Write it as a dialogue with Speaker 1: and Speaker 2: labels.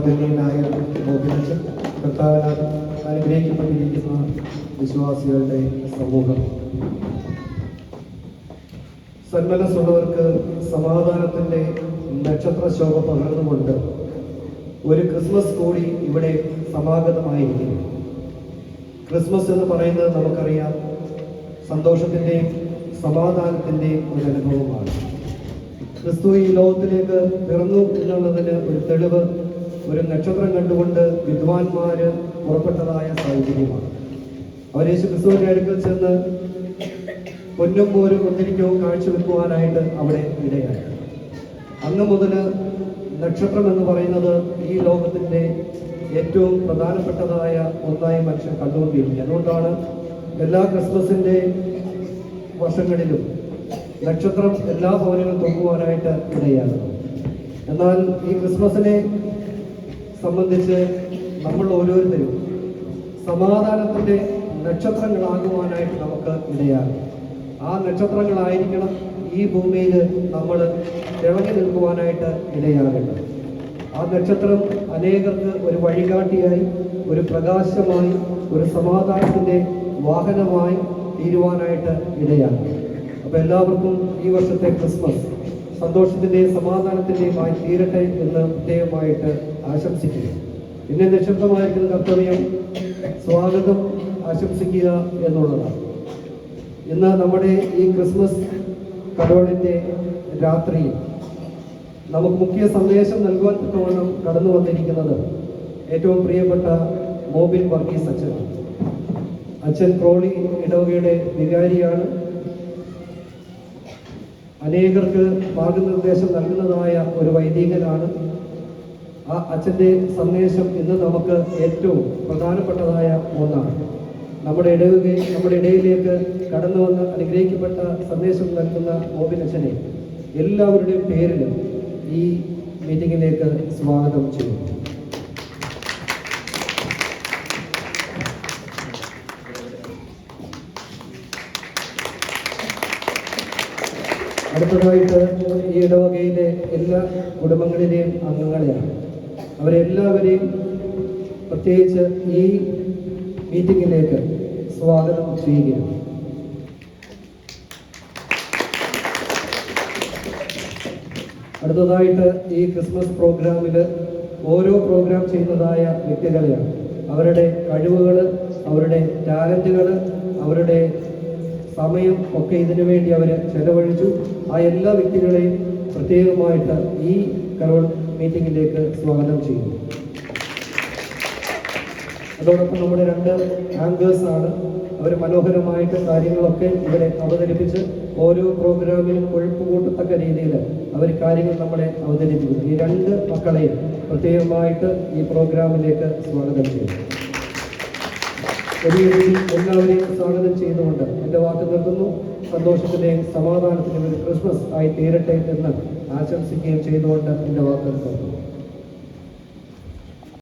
Speaker 1: ആദരണീയനായ ബോബിനച്ചൻ, കർത്താവിനാൽ അനുഗ്രഹിക്കപ്പെട്ടിരിക്കുന്ന വിശ്വാസികളുടെ സമൂഹം, സന്മനസ്സുള്ളവർക്ക് സമാധാനത്തിൻ്റെ നക്ഷത്ര ശോഭ പകർന്നുകൊണ്ട് ഒരു ക്രിസ്മസ് കൂടി ഇവിടെ സമാഗതമായിരിക്കുന്നു. ക്രിസ്മസ് എന്ന് പറയുന്നത് നമുക്കറിയാം, സന്തോഷത്തിൻ്റെയും സമാധാനത്തിൻ്റെയും ഒരു അനുഭവമാണ്. ക്രിസ്തു ഈ ലോകത്തിലേക്ക് പിറന്നു എന്നുള്ളതിന് ഒരു തെളിവ് ഒരു നക്ഷത്രം കണ്ടുകൊണ്ട് വിദ്വാൻമാർ പുറപ്പെട്ടതായ സാഹചര്യമാണ്. അവർ യേശു ക്രിസ്തുവിൻ്റെ അടുക്കൽ ചെന്ന് പൊന്നും പോരും ഒത്തിരിക്കവും കാഴ്ചവെക്കുവാനായിട്ട് അവിടെ ഇടയായി. അന്ന് മുതൽ നക്ഷത്രം എന്ന് പറയുന്നത് ഈ ലോകത്തിൻ്റെ ഏറ്റവും പ്രധാനപ്പെട്ടതായ ഒന്നായി മനുഷ്യൻ കണ്ടുകൊണ്ടിരിക്കുക. അതുകൊണ്ടാണ് എല്ലാ ക്രിസ്മസിൻ്റെ വർഷങ്ങളിലും നക്ഷത്രം എല്ലാ ഭവനങ്ങളും തൂക്കുവാനായിട്ട് ഇടയാകുന്നത്. എന്നാൽ ഈ ക്രിസ്മസിനെ സംബന്ധിച്ച് നമ്മൾ ഓരോരുത്തരും സമാധാനത്തിൻ്റെ നക്ഷത്രങ്ങളാകുവാനായിട്ട് നമുക്ക് ഇടയാകും. ആ നക്ഷത്രങ്ങളായിരിക്കണം ഈ ഭൂമിയിൽ നമ്മൾ തിളങ്ങി നിൽക്കുവാനായിട്ട് ഇടയാകേണ്ടത്. ആ നക്ഷത്രം അനേകർക്ക് ഒരു വഴികാട്ടിയായി, ഒരു പ്രകാശമായി, ഒരു സമാധാനത്തിൻ്റെ വാഹനമായി തീരുവാനായിട്ട് ഇടയാകും. അപ്പോൾ എല്ലാവർക്കും ഈ വർഷത്തെ ക്രിസ്മസ് സന്തോഷത്തിൻ്റെയും സമാധാനത്തിൻ്റെയുമായി തീരട്ടെ എന്ന് പ്രത്യേകമായിട്ട് ആശംസിക്കുക. പിന്നെ നിക്ഷിപ്തമായിരിക്കുന്ന കർത്തവ്യം സ്വാഗതം ആശംസിക്കുക എന്നുള്ളതാണ്. ഇന്ന് നമ്മുടെ ഈ ക്രിസ്മസ് കരോളിൻ്റെ രാത്രിയിൽ നമുക്ക് മുഖ്യ സന്ദേശം നൽകുവാൻ തക്കവണ്ണം കടന്നു വന്നിരിക്കുന്നത് ഏറ്റവും പ്രിയപ്പെട്ട മോബിൻ വർഗീസ് അച്ഛനാണ്. അച്ഛൻ ക്രോളി ഇടവകയുടെ വികാരിയാണ്. അനേകർക്ക് മാർഗനിർദ്ദേശം നൽകുന്നതായ ഒരു വൈദികനാണ്. ആ അച്ഛൻ്റെ സന്ദേശം ഇന്ന് നമുക്ക് ഏറ്റവും പ്രധാനപ്പെട്ടതായ ഒന്നാണ്. നമ്മുടെ ഇടയിലേക്ക് കടന്നു വന്ന് അനുഗ്രഹിക്കപ്പെട്ട സന്ദേശം നൽകുന്ന മോബിൻ അച്ഛനെ എല്ലാവരുടെയും പേരിൽ ഈ മീറ്റിങ്ങിലേക്ക് സ്വാഗതം ചെയ്യുന്നു. അടുത്തതായിട്ട് ഈ ഇടവകയിലെ എല്ലാ കുടുംബങ്ങളിലെയും അംഗങ്ങളെയാണ്. അവരെല്ലാവരെയും പ്രത്യേകിച്ച് ഈ മീറ്റിങ്ങിലേക്ക് സ്വാഗതം ചെയ്യുകയാണ്. അടുത്തതായിട്ട് ഈ ക്രിസ്മസ് പ്രോഗ്രാമിൽ ഓരോ പ്രോഗ്രാം ചെയ്യുന്നതായ വ്യക്തികളെയാണ്. അവരുടെ കഴിവുകൾ, അവരുടെ ടാലൻറ്റുകൾ, അവരുടെ സമയം ഒക്കെ ഇതിനു വേണ്ടി അവർ ചെലവഴിച്ചു. ആ എല്ലാ വ്യക്തികളെയും പ്രത്യേകമായിട്ട് ഈ കരോൾ മീറ്റിങ്ങിലേക്ക് സ്വാഗതം ചെയ്യുന്നു. അതോടൊപ്പം നമ്മുടെ 2 ആങ്കേഴ്സ് ആണ്. അവർ മനോഹരമായിട്ട് കാര്യങ്ങളൊക്കെ ഇവിടെ അവതരിപ്പിച്ച് ഓരോ പ്രോഗ്രാമിനും കൊഴുപ്പ് കൂട്ടത്തക്ക രീതിയിൽ അവർ കാര്യങ്ങൾ നമ്മളെ അവതരിപ്പിക്കുന്നു. ഈ 2 മക്കളെയും പ്രത്യേകമായിട്ട് ഈ പ്രോഗ്രാമിലേക്ക് സ്വാഗതം ചെയ്യുന്നു. വലിയ രീതിയിൽ എല്ലാവരെയും സ്വാഗതം ചെയ്തുകൊണ്ട് എൻ്റെ വാക്ക് നിർത്തുന്നു. സന്തോഷത്തിൻ്റെയും സമാധാനത്തിൻ്റെയും ഒരു ക്രിസ്മസ് ആയി തീരട്ടെ എന്ന് ആശംസിക്കുകയും ചെയ്തുകൊണ്ട് എൻ്റെ വാക്ക് നിർത്തുന്നു.